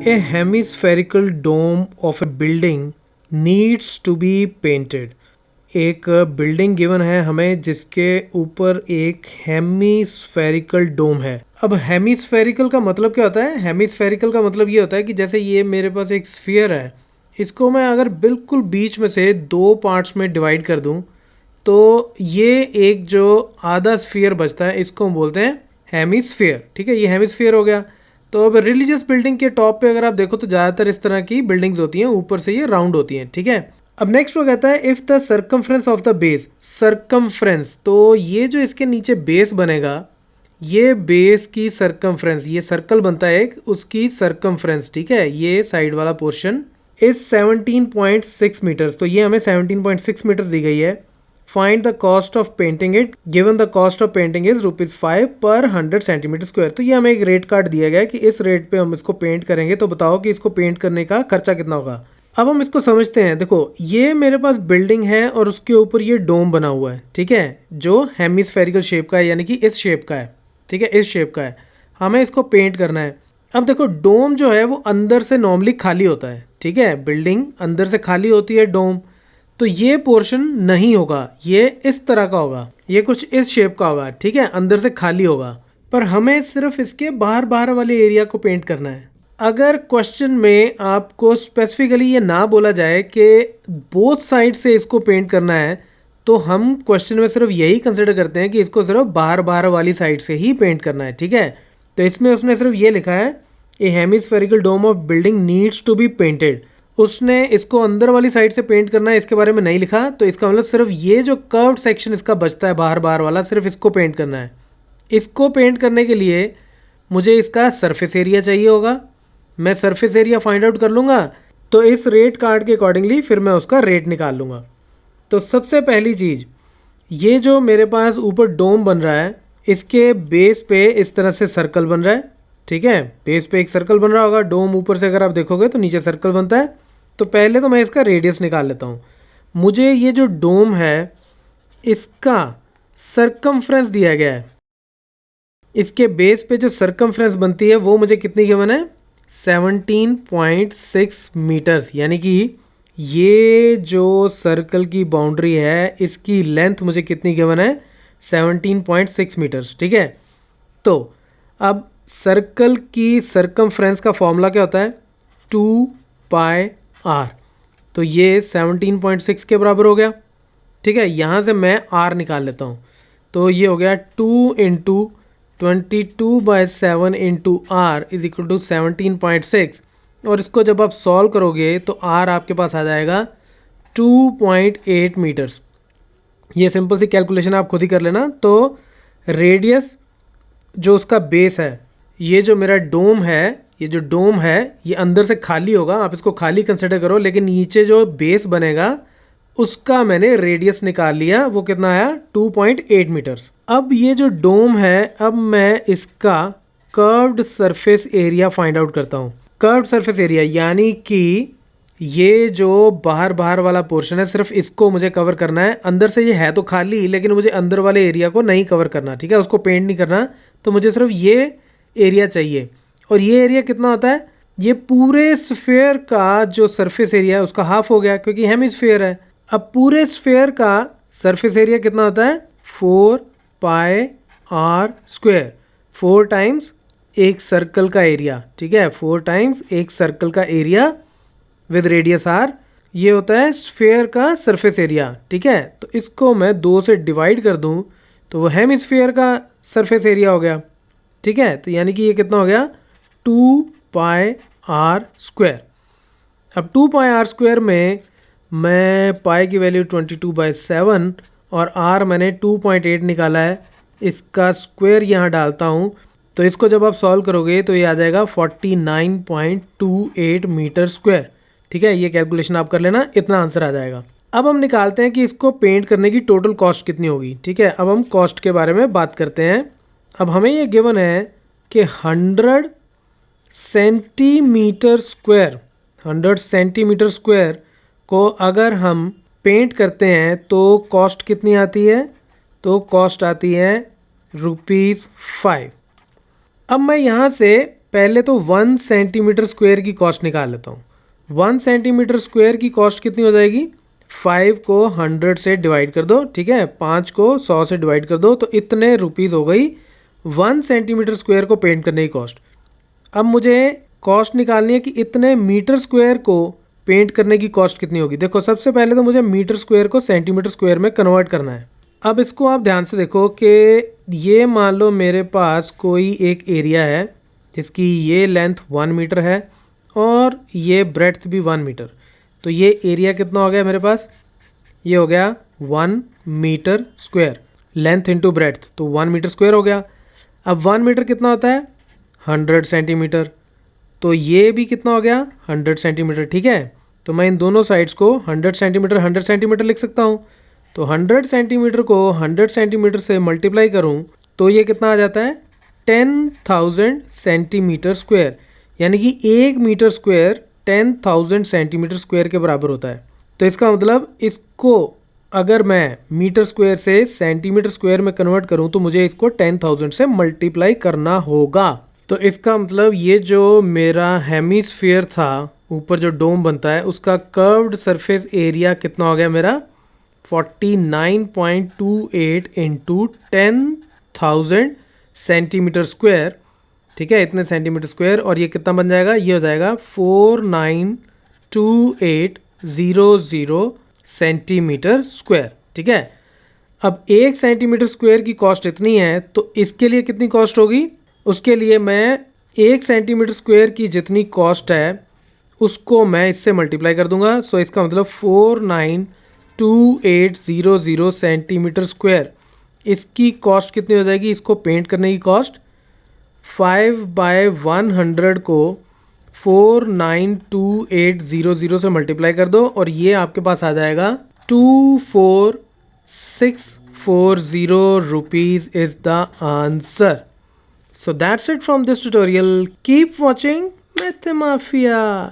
A hemispherical dome of a building needs to be painted. एक building given है हमें जिसके ऊपर एक हेमिस्फेरिकल डोम है। अब हेमिस्फेरिकल का मतलब क्या होता है? हेमिस्फेरिकल का मतलब ये होता है कि जैसे ये मेरे पास एक स्फीयर है, इसको मैं अगर बिल्कुल बीच में से दो पार्ट्स में डिवाइड कर दूं तो ये एक जो आधा स्फीयर बचता है इसको हम बोलते हैं हेमिस्फीयर। ठीक है, ये हेमिस्फीयर हो गया। तो अब रिलीजियस बिल्डिंग के टॉप पे अगर आप देखो तो ज़्यादातर इस तरह की बिल्डिंग्स होती हैं, ऊपर से ये राउंड होती हैं। ठीक है, अब नेक्स्ट वो कहता है if the circumference of the base, circumference, तो ये जो इसके नीचे बेस बनेगा, ये बेस की सर्कमफ्रेंस, ये सर्कल बनता है एक, उसकी सर्कमफ्रेंस, ठीक है, ये साइड वाला पोर्शन इज 17.6 मीटर्स। तो ये हमें 17.6 मीटर्स दी गई है। Find the cost of painting it, given the cost of painting is ₹5 पर 100 सेंटीमीटर स्क्वायर। तो ये हमें एक रेट कार्ड दिया गया है कि इस रेट पे हम इसको पेंट करेंगे, तो बताओ कि इसको पेंट करने का खर्चा कितना होगा। अब हम इसको समझते हैं। देखो, ये मेरे पास बिल्डिंग है और उसके ऊपर ये डोम बना हुआ है, ठीक है, जो हेमिस्फेरिकल शेप का है, यानी कि इस शेप का है। ठीक है, इस शेप का है, हमें इसको पेंट करना है। अब देखो, डोम जो है वो अंदर से नॉर्मली खाली होता है। ठीक है, बिल्डिंग अंदर से खाली होती है डोम, तो ये पोर्शन नहीं होगा, ये इस तरह का होगा, ये कुछ इस शेप का होगा। ठीक है, अंदर से खाली होगा, पर हमें सिर्फ इसके बाहर बाहर वाले एरिया को पेंट करना है। अगर क्वेश्चन में आपको स्पेसिफिकली ये ना बोला जाए कि बोथ साइड से इसको पेंट करना है, तो हम क्वेश्चन में सिर्फ यही कंसिडर करते हैं कि इसको सिर्फ बाहर बाहर वाली साइड से ही पेंट करना है। ठीक है, तो इसमें उसने सिर्फ ये लिखा है a hemispherical dome of building needs to be painted. उसने इसको अंदर वाली साइड से पेंट करना है, इसके बारे में नहीं लिखा। तो इसका मतलब सिर्फ ये जो कर्व्ड सेक्शन इसका बचता है बाहर बाहर वाला, सिर्फ इसको पेंट करना है। इसको पेंट करने के लिए मुझे इसका सरफेस एरिया चाहिए होगा। मैं सरफेस एरिया फाइंड आउट कर लूँगा, तो इस रेट कार्ड के अकॉर्डिंगली फिर मैं उसका रेट निकाल लूँगा। तो सबसे पहली चीज़, ये जो मेरे पास ऊपर डोम बन रहा है, इसके बेस पे इस तरह से सर्कल बन रहा है। ठीक है, बेस पे एक सर्कल बन रहा होगा, डोम ऊपर से अगर आप देखोगे तो नीचे सर्कल बनता है। तो पहले तो मैं इसका रेडियस निकाल लेता हूँ। मुझे ये जो डोम है इसका सर्कमफ्रेंस दिया गया है, इसके बेस पे जो सर्कमफ्रेंस बनती है वो मुझे कितनी गिवन है? 17.6 मीटर्स। यानी कि ये जो सर्कल की बाउंड्री है इसकी लेंथ मुझे कितनी गिवन है? 17.6 मीटर्स। ठीक है, तो अब सर्कल की सर्कमफ्रेंस का फॉर्मूला क्या होता है? 2πr। तो ये 17.6 के बराबर हो गया। ठीक है, यहाँ से मैं r निकाल लेता हूँ, तो ये हो गया 2 into 22/7 into R is equal to 17.6। और इसको जब आप सॉल्व करोगे तो आर आपके पास आ जाएगा 2.8 मीटर्स। ये सिंपल सी कैलकुलेशन आप खुद ही कर लेना। तो रेडियस जो उसका बेस है, ये जो मेरा डोम है, ये जो डोम है ये अंदर से खाली होगा, आप इसको खाली कंसिडर करो, लेकिन नीचे जो बेस बनेगा उसका मैंने रेडियस निकाल लिया, वो कितना आया? 2.8 मीटर्स। अब ये जो डोम है, अब मैं इसका curved surface area find out करता हूँ। कर्व्ड सरफेस एरिया यानी कि ये जो बाहर बाहर वाला पोर्शन है सिर्फ इसको मुझे कवर करना है। अंदर से ये है तो खाली, लेकिन मुझे अंदर वाले एरिया को नहीं कवर करना। ठीक है, उसको पेंट नहीं करना, तो मुझे सिर्फ ये एरिया चाहिए। और ये एरिया कितना होता है? ये पूरे स्फेयर का जो सरफेस एरिया है उसका हाफ हो गया, क्योंकि हेमिस्फेयर है। अब पूरे स्फेयर का सरफेस एरिया कितना होता है? 4πr²। 4 टाइम्स एक सर्कल का एरिया। ठीक है, 4 टाइम्स एक सर्कल का एरिया विद रेडियस r, ये होता है स्फेयर का सरफेस एरिया। ठीक है, तो इसको मैं 2 से डिवाइड कर दूं तो वो हेमिस्फेयर का सरफेस एरिया हो गया। ठीक है, तो यानी कि ये कितना हो गया? 2πr²। अब 2πr² में मैं पाई की वैल्यू 22/7 और r मैंने 2.8 निकाला है, इसका स्क्वायर यहाँ डालता हूँ, तो इसको जब आप सॉल्व करोगे तो ये आ जाएगा 49.28 मीटर स्क्वायर। ठीक है, ये कैलकुलेशन आप कर लेना, इतना आंसर आ जाएगा। अब हम निकालते हैं कि इसको पेंट करने की टोटल कॉस्ट कितनी होगी। ठीक है, अब हम कॉस्ट के बारे में बात करते हैं। अब हमें ये गिवन है कि 100 सेंटीमीटर स्क्वायर को अगर हम पेंट करते हैं तो कॉस्ट कितनी आती है? तो कॉस्ट आती है ₹5। अब मैं यहाँ से पहले तो 1 सेंटीमीटर स्क्वायर की कॉस्ट निकाल लेता हूँ। 1 सेंटीमीटर स्क्वायर की कॉस्ट कितनी हो जाएगी? 5 को 100 से डिवाइड कर दो, ठीक है, 5 को 100 से डिवाइड कर दो, तो इतने रुपीज़ हो गई 1 सेंटीमीटर स्क्वायर को पेंट करने की कॉस्ट। अब मुझे कॉस्ट निकालनी है कि इतने मीटर स्क्वायर को पेंट करने की कॉस्ट कितनी होगी। देखो, सबसे पहले तो मुझे मीटर स्क्वायर को सेंटीमीटर स्क्वायर में कन्वर्ट करना है। अब इसको आप ध्यान से देखो कि ये मान लो मेरे पास कोई एक एरिया है जिसकी ये लेंथ 1 मीटर है और ये ब्रेड्थ भी 1 मीटर। तो ये एरिया कितना हो गया मेरे पास? ये हो गया 1 metre square, length into breadth, तो 1 मीटर स्क्वायर हो गया। अब 1 मीटर कितना होता है? 100 सेंटीमीटर। तो ये भी कितना हो गया? 100 सेंटीमीटर, ठीक है। तो मैं इन दोनों साइड्स को 100 सेंटीमीटर लिख सकता हूँ। तो 100 सेंटीमीटर को 100 सेंटीमीटर से मल्टीप्लाई करूँ तो ये कितना आ जाता है? 10,000 सेंटीमीटर स्क्वायर, यानी कि 1 मीटर स्क्वायर 10,000 सेंटीमीटर स्क्वायर के बराबर होता है। तो इसका मतलब इसको अगर मैं मीटर स्क्वायर से सेंटीमीटर स्क्वायर में कन्वर्ट करूं तो मुझे इसको 10,000 से मल्टीप्लाई करना होगा। तो इसका मतलब ये जो मेरा हेमिस्फीयर था, ऊपर जो डोम बनता है, उसका कर्व्ड सरफेस एरिया कितना हो गया मेरा? 49.28 इंटू 10,000 सेंटीमीटर स्क्वायर, ठीक है, इतने सेंटीमीटर स्क्वायर। और ये कितना बन जाएगा? ये हो जाएगा 492800 सेंटीमीटर स्क्वायर, ठीक है। अब 1 सेंटीमीटर स्क्वायर की कॉस्ट इतनी है, तो इसके लिए कितनी कॉस्ट होगी? उसके लिए मैं 1 सेंटीमीटर स्क्वायर की जितनी कॉस्ट है उसको मैं इससे मल्टीप्लाई कर दूंगा। सो इसका मतलब 492800 सेंटीमीटर स्क्वायर, इसकी कॉस्ट कितनी हो जाएगी? इसको पेंट करने की कॉस्ट 5/100 को 492800 से मल्टीप्लाई कर दो और ये आपके पास आ जाएगा 24,640 rupees is the answer. So that's it from this tutorial. Keep watching Math Mafia.